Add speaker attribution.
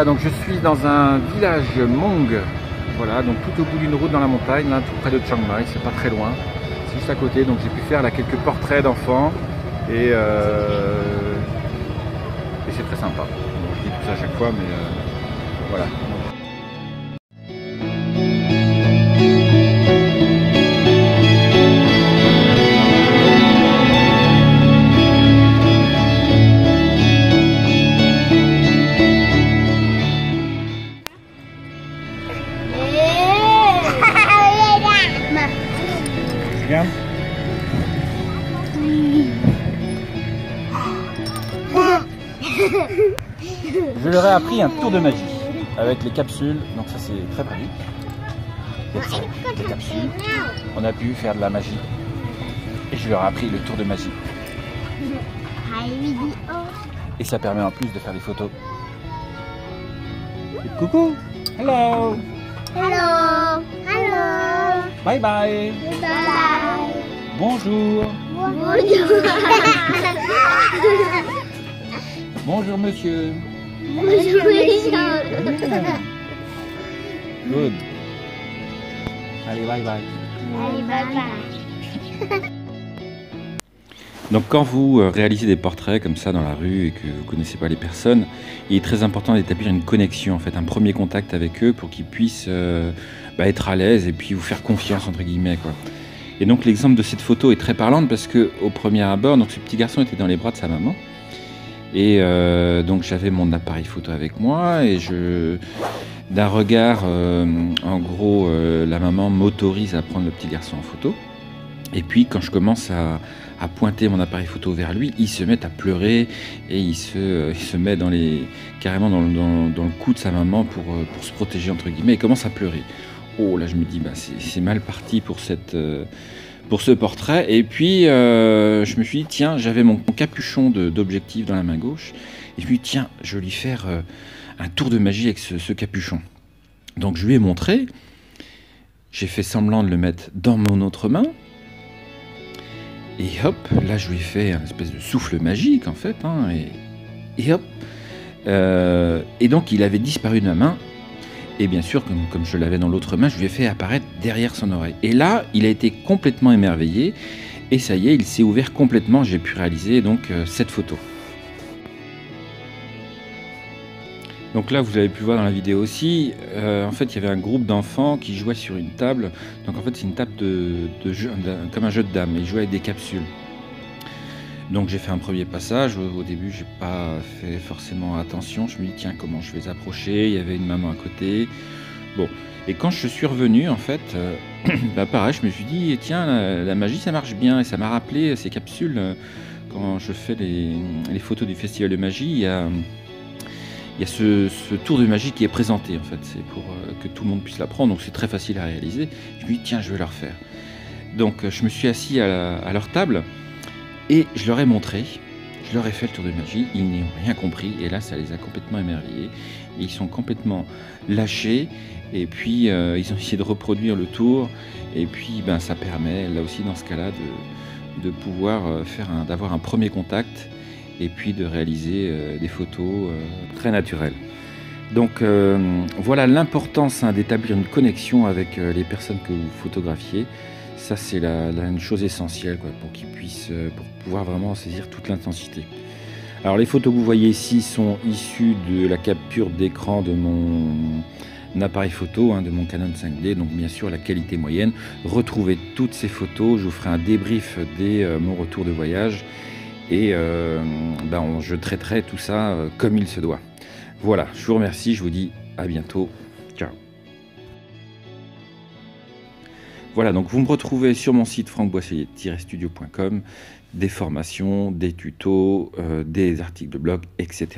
Speaker 1: Voilà, donc je suis dans un village Hmong, voilà, donc tout au bout d'une route dans la montagne, là, tout près de Chiang Mai, c'est pas très loin, c'est juste à côté, donc j'ai pu faire là quelques portraits d'enfants et c'est très sympa. Bon, je dis tout ça à chaque fois, mais voilà. Regarde. Je leur ai appris un tour de magie avec les capsules, donc ça c'est très pratique. Les capsules, on a pu faire de la magie et je leur ai appris le tour de magie. Et ça permet en plus de faire des photos. Et coucou, hello,
Speaker 2: Hello. Hello.
Speaker 1: bye bye,
Speaker 2: Bye bye.
Speaker 1: bonjour,
Speaker 2: Bonjour.
Speaker 1: bonjour monsieur.
Speaker 2: Bonjour les gens.
Speaker 1: Good. Allez, bye bye.
Speaker 2: Allez, bye bye.
Speaker 1: Donc quand vous réalisez des portraits comme ça dans la rue et que vous ne connaissez pas les personnes, il est très important d'établir une connexion, en fait, un premier contact avec eux pour qu'ils puissent être à l'aise et puis vous faire confiance entre guillemets, quoi. Et donc l'exemple de cette photo est très parlante parce que au premier abord, donc ce petit garçon était dans les bras de sa maman et donc j'avais mon appareil photo avec moi et d'un regard, en gros, la maman m'autorise à prendre le petit garçon en photo. Et puis quand je commence à pointer mon appareil photo vers lui, il se met à pleurer et il se met carrément dans le cou de sa maman pour se protéger entre guillemets. Il commence à pleurer. Oh là je me dis c'est mal parti pour ce portrait. Et puis je me suis dit tiens, j'avais mon capuchon d'objectif dans la main gauche et je me suis dit tiens, je vais lui faire un tour de magie avec ce capuchon. Donc je lui ai montré, j'ai fait semblant de le mettre dans mon autre main. Et hop, là je lui ai fait un espèce de souffle magique en fait, hein, et hop, et donc il avait disparu de ma main, et bien sûr comme je l'avais dans l'autre main, je lui ai fait apparaître derrière son oreille. Et là, il a été complètement émerveillé, et ça y est, il s'est ouvert complètement, j'ai pu réaliser donc cette photo. Donc là, vous avez pu voir dans la vidéo aussi, en fait, il y avait un groupe d'enfants qui jouaient sur une table. Donc en fait, c'est une table de jeu, comme un jeu de dames. Ils jouaient avec des capsules. Donc j'ai fait un premier passage. Au début, j'ai pas fait forcément attention. Je me dis, tiens, comment je vais les approcher? Il y avait une maman à côté. Bon. Et quand je suis revenu, en fait, pareil, je me suis dit, tiens, la magie, ça marche bien. Et ça m'a rappelé ces capsules. Quand je fais les photos du festival de magie, il y a ce tour de magie qui est présenté en fait, c'est pour que tout le monde puisse l'apprendre, donc c'est très facile à réaliser. Je me dis tiens, je vais leur faire. Donc je me suis assis à leur table et je leur ai montré, je leur ai fait le tour de magie, ils n'ont rien compris et là ça les a complètement émerveillés. Et ils sont complètement lâchés et puis ils ont essayé de reproduire le tour et puis ça permet là aussi dans ce cas-là de pouvoir d'avoir un premier contact et puis de réaliser des photos très naturelles. Donc voilà l'importance d'établir une connexion avec les personnes que vous photographiez. Ça c'est une chose essentielle quoi, pour qu'ils puissent, pour pouvoir vraiment saisir toute l'intensité. Alors les photos que vous voyez ici sont issues de la capture d'écran de mon appareil photo, de mon Canon 5D, donc bien sûr la qualité moyenne. Retrouvez toutes ces photos, je vous ferai un débrief dès mon retour de voyage. Et je traiterai tout ça comme il se doit. Voilà, je vous remercie, je vous dis à bientôt. Ciao. Voilà, donc vous me retrouvez sur mon site francboisselier-studio.com, des formations, des tutos, des articles de blog, etc.